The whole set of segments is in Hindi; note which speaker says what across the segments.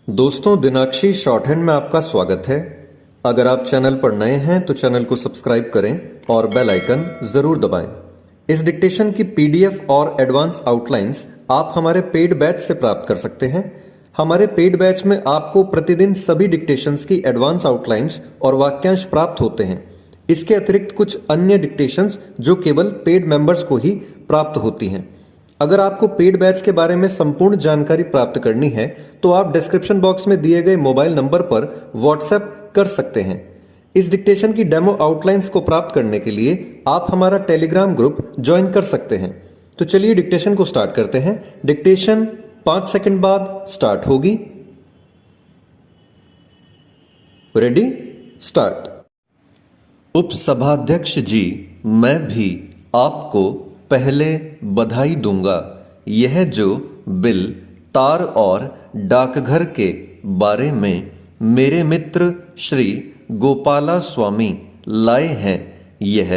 Speaker 1: दोस्तों, दिनाक्षी शॉर्ट हैंड में आपका स्वागत है। अगर आप चैनल पर नए हैं तो चैनल को सब्सक्राइब करें और बेल आइकन जरूर दबाएं। इस डिक्टेशन की पीडीएफ और एडवांस आउटलाइंस आप हमारे पेड बैच से प्राप्त कर सकते हैं। हमारे पेड बैच में आपको प्रतिदिन सभी डिक्टेशंस की एडवांस आउटलाइंस और वाक्यांश प्राप्त होते हैं। इसके अतिरिक्त कुछ अन्य डिक्टेशंस जो केवल पेड मेंबर्स को ही प्राप्त होती हैं। अगर आपको पेड बैच के बारे में संपूर्ण जानकारी प्राप्त करनी है तो आप डिस्क्रिप्शन बॉक्स में दिए गए मोबाइल नंबर पर व्हाट्सएप कर सकते हैं। इस डिक्टेशन की डेमो आउटलाइंस को प्राप्त करने के लिए आप हमारा टेलीग्राम ग्रुप ज्वाइन कर सकते हैं। तो चलिए डिक्टेशन को स्टार्ट करते हैं। डिक्टेशन 5 सेकंड बाद स्टार्ट होगी। Ready, start. उपसभाध्यक्ष जी, मैं भी आपको पहले बधाई दूंगा। यह जो बिल तार और डाकघर के बारे में मेरे मित्र श्री गोपाला स्वामी लाए हैं, यह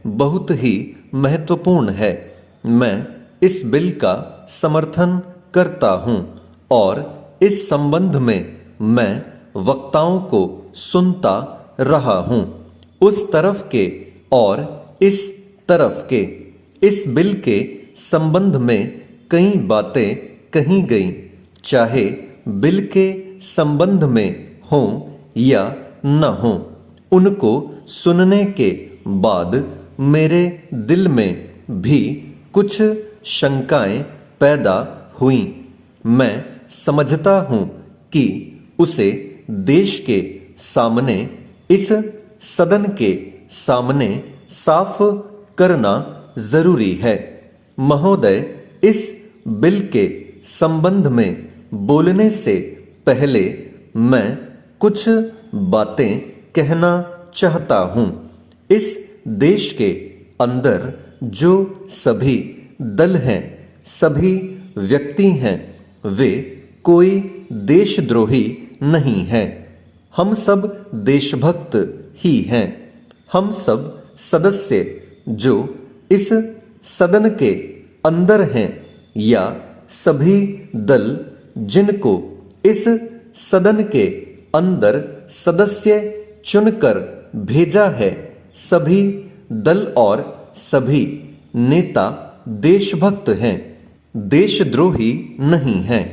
Speaker 1: बहुत ही महत्वपूर्ण है। मैं इस बिल का समर्थन करता हूं और इस संबंध में मैं वक्ताओं को सुनता रहा हूं। उस तरफ के और इस तरफ के इस बिल के संबंध में कई बातें कही गई, चाहे बिल के संबंध में हो या न हो। उनको सुनने के बाद मेरे दिल में भी कुछ शंकाएं पैदा हुई। मैं समझता हूं कि उसे देश के सामने, इस सदन के सामने साफ करना जरूरी है। महोदय, इस बिल के संबंध में बोलने से पहले मैं कुछ बातें कहना चाहता हूं। इस देश के अंदर जो सभी दल हैं, सभी व्यक्ति हैं, वे कोई देशद्रोही नहीं हैं। हम सब देशभक्त ही हैं। हम सब सदस्य जो इस सदन के अंदर हैं या सभी दल जिनको इस सदन के अंदर सदस्य चुनकर भेजा है, सभी दल और सभी नेता देशभक्त हैं, देशद्रोही नहीं हैं,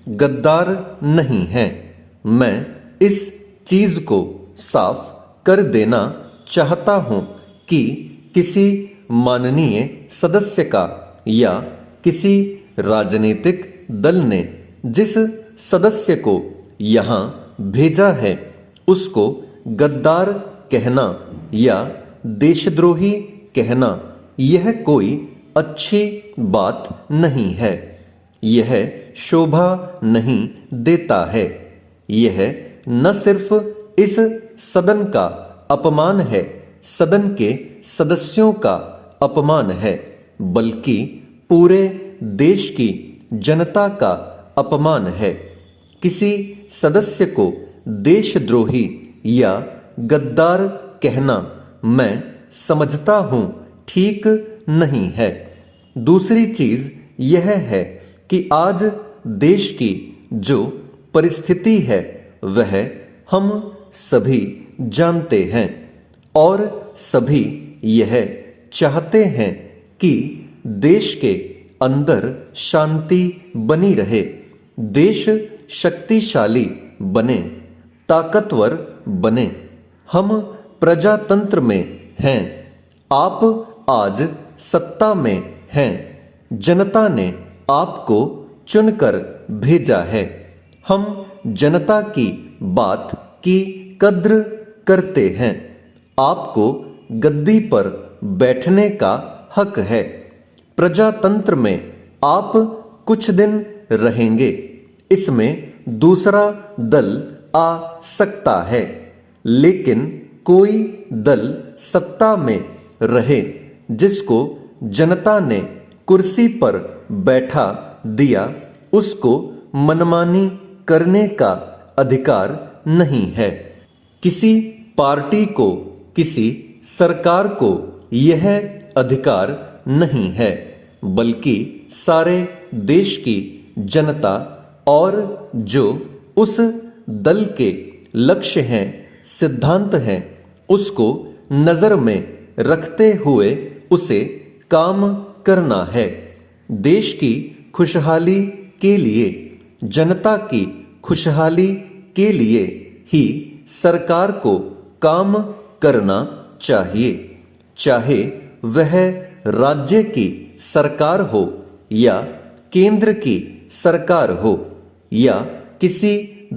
Speaker 1: गद्दार नहीं हैं। मैं इस चीज को साफ कर देना चाहता हूं कि किसी माननीय सदस्य का या किसी राजनीतिक दल ने जिस सदस्य को यहां भेजा है उसको गद्दार कहना या देशद्रोही कहना, यह कोई अच्छी बात नहीं है। यह शोभा नहीं देता है। यह न सिर्फ इस सदन का अपमान है, सदन के सदस्यों का अपमान है, बल्कि पूरे देश की जनता का अपमान है। किसी सदस्य को देशद्रोही या गद्दार कहना मैं समझता हूं ठीक नहीं है। दूसरी चीज यह है कि आज देश की जो परिस्थिति है वह हम सभी जानते हैं और सभी यह चाहते हैं कि देश के अंदर शांति बनी रहे, देश शक्तिशाली बने, ताकतवर बने। हम प्रजातंत्र में हैं। आप आज सत्ता में हैं। जनता ने आपको चुनकर भेजा है। हम जनता की बात की कद्र करते हैं। आपको गद्दी पर बैठने का हक है। प्रजातंत्र में आप कुछ दिन रहेंगे, इसमें दूसरा दल आ सकता है, लेकिन कोई दल सत्ता में रहे जिसको जनता ने कुर्सी पर बैठा दिया, उसको मनमानी करने का अधिकार नहीं है। किसी पार्टी को, किसी सरकार को यह अधिकार नहीं है, बल्कि सारे देश की जनता और जो उस दल के लक्ष्य हैं, सिद्धांत हैं, उसको नजर में रखते हुए उसे काम करना है। देश की खुशहाली के लिए, जनता की खुशहाली के लिए ही सरकार को काम करना चाहिए, चाहे वह राज्य की सरकार हो या केंद्र की सरकार हो या किसी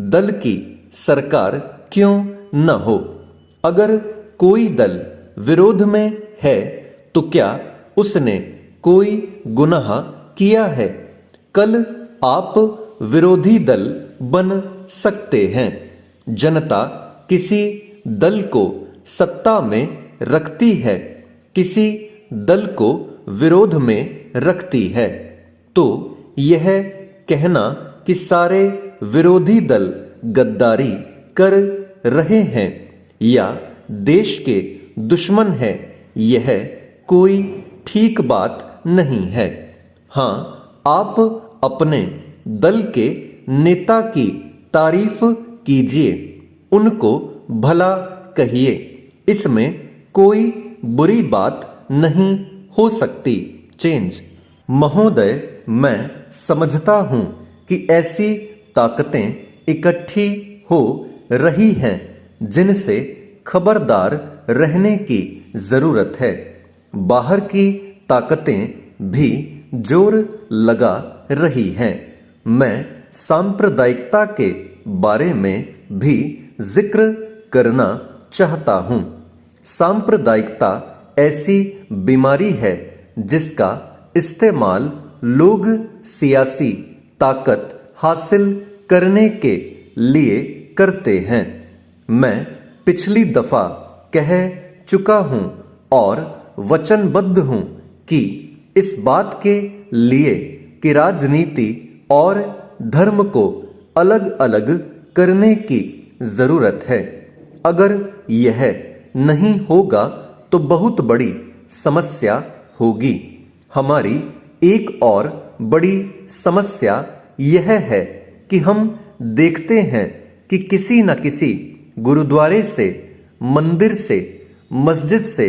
Speaker 1: दल की सरकार क्यों न हो। अगर कोई दल विरोध में है तो क्या उसने कोई गुनाह किया है? कल आप विरोधी दल बन सकते हैं। जनता किसी दल को सत्ता में रखती है, किसी दल को विरोध में रखती है, तो यह कहना कि सारे विरोधी दल गद्दारी कर रहे हैं या देश के दुश्मन हैं, यह कोई ठीक बात नहीं है। हाँ, आप अपने दल के नेता की तारीफ कीजिए, उनको भला कहिए, इसमें कोई बुरी बात नहीं हो सकती। चेंज महोदय, मैं समझता हूं कि ऐसी ताकतें इकट्ठी हो रही हैं जिनसे खबरदार रहने की जरूरत है। बाहर की ताकतें भी जोर लगा रही हैं। मैं सांप्रदायिकता के बारे में भी जिक्र करना चाहता हूं। सांप्रदायिकता ऐसी बीमारी है जिसका इस्तेमाल लोग सियासी ताकत हासिल करने के लिए करते हैं। मैं पिछली दफा कह चुका हूं और वचनबद्ध हूं कि इस बात के लिए कि राजनीति और धर्म को अलग अलग करने की जरूरत है। अगर यह नहीं होगा तो बहुत बड़ी समस्या होगी। हमारी एक और बड़ी समस्या यह है कि हम देखते हैं कि किसी न किसी गुरुद्वारे से, मंदिर से, मस्जिद से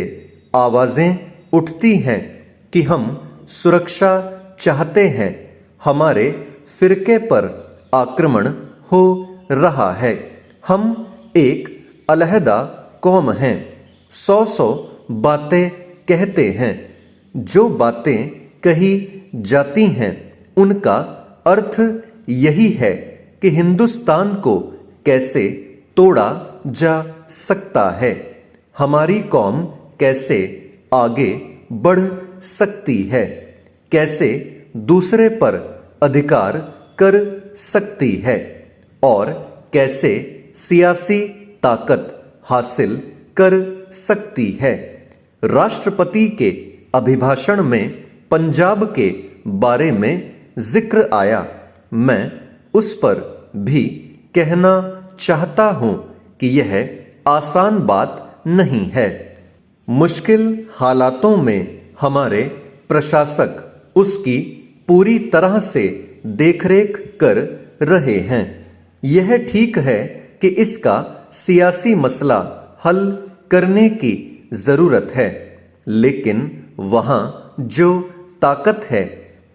Speaker 1: आवाजें उठती हैं कि हम सुरक्षा चाहते हैं, हमारे फिरके पर आक्रमण हो रहा है, हम एक अलहदा कौम हैं। 100 बातें कहते हैं। जो बातें कही जाती हैं उनका अर्थ यही है कि हिंदुस्तान को कैसे तोड़ा जा सकता है, हमारी कौम कैसे आगे बढ़ सकती है, कैसे दूसरे पर अधिकार कर सकती है और कैसे सियासी ताकत हासिल कर सकती है। राष्ट्रपति के अभिभाषण में पंजाब के बारे में जिक्र आया। मैं उस पर भी कहना चाहता हूं कि यह आसान बात नहीं है। मुश्किल हालातों में हमारे प्रशासक उसकी पूरी तरह से देखरेख कर रहे हैं। यह ठीक है कि इसका सियासी मसला हल करने की जरूरत है, लेकिन वहां जो ताकत है,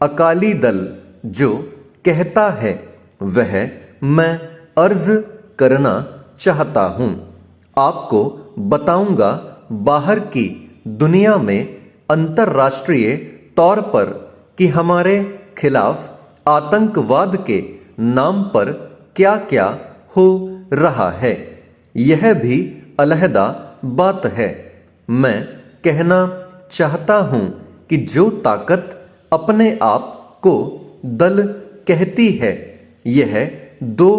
Speaker 1: अकाली दल जो कहता है, वह मैं अर्ज करना चाहता हूं। आपको बताऊंगा, बाहर की दुनिया में अंतर्राष्ट्रीय तौर पर कि हमारे खिलाफ आतंकवाद के नाम पर क्या क्या हो रहा है। यह भी अलहदा बात है। मैं कहना चाहता हूं कि जो ताकत अपने आप को दल कहती है, यह 2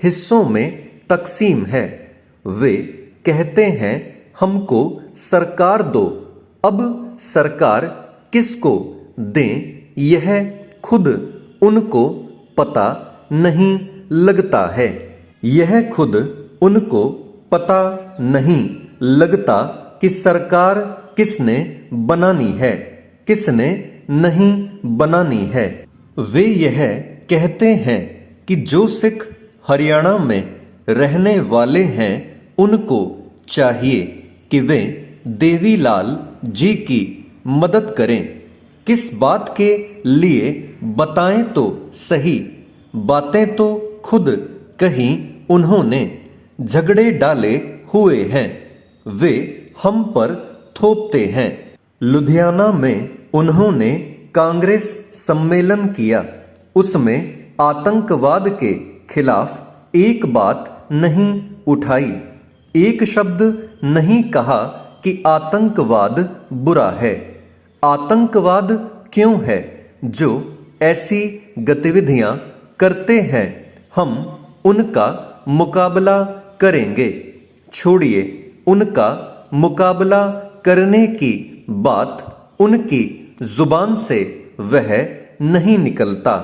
Speaker 1: हिस्सों में तकसीम है। वे कहते हैं हमको सरकार दो। अब सरकार किसको दें, यह खुद उनको पता नहीं लगता है। यह खुद उनको पता नहीं लगता कि सरकार किसने बनानी है, किसने नहीं बनानी है। वे यह कहते हैं कि जो सिख हरियाणा में रहने वाले हैं उनको चाहिए कि वे देवीलाल जी की मदद करें। किस बात के लिए बताएं तो सही, बातें तो खुद कहीं उन्होंने, झगड़े डाले हुए हैं वे हम पर थोपते हैं। लुधियाना में उन्होंने कांग्रेस सम्मेलन किया, उसमें आतंकवाद के खिलाफ एक बात नहीं उठाई, एक शब्द नहीं कहा कि आतंकवाद बुरा है। आतंकवाद क्यों है? जो ऐसी गतिविधियां करते हैं हम उनका मुकाबला करेंगे। छोड़िए उनका मुकाबला करने की बात, उनकी जुबान से वह नहीं निकलता।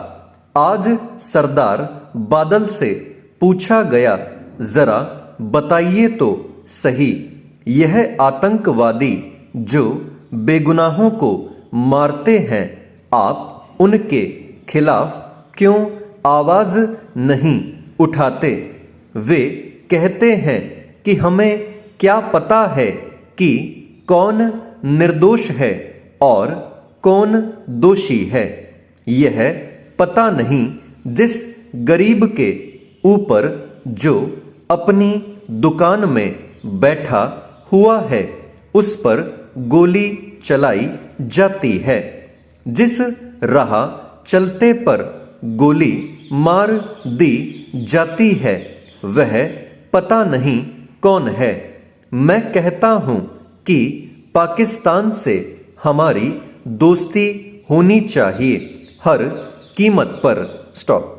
Speaker 1: आज सरदार बादल से पूछा गया, जरा बताइए तो सही, यह आतंकवादी जो बेगुनाहों को मारते हैं, आप उनके खिलाफ क्यों आवाज नहीं उठाते? वे कहते हैं कि हमें क्या पता है कि कौन निर्दोष है और कौन दोषी है। यह पता नहीं जिस गरीब के ऊपर जो अपनी दुकान में बैठा हुआ है उस पर गोली चलाई जाती है, जिस राह चलते पर गोली मार दी जाती है वह पता नहीं कौन है। मैं कहता हूं कि पाकिस्तान से हमारी दोस्ती होनी चाहिए हर कीमत पर। स्टॉप।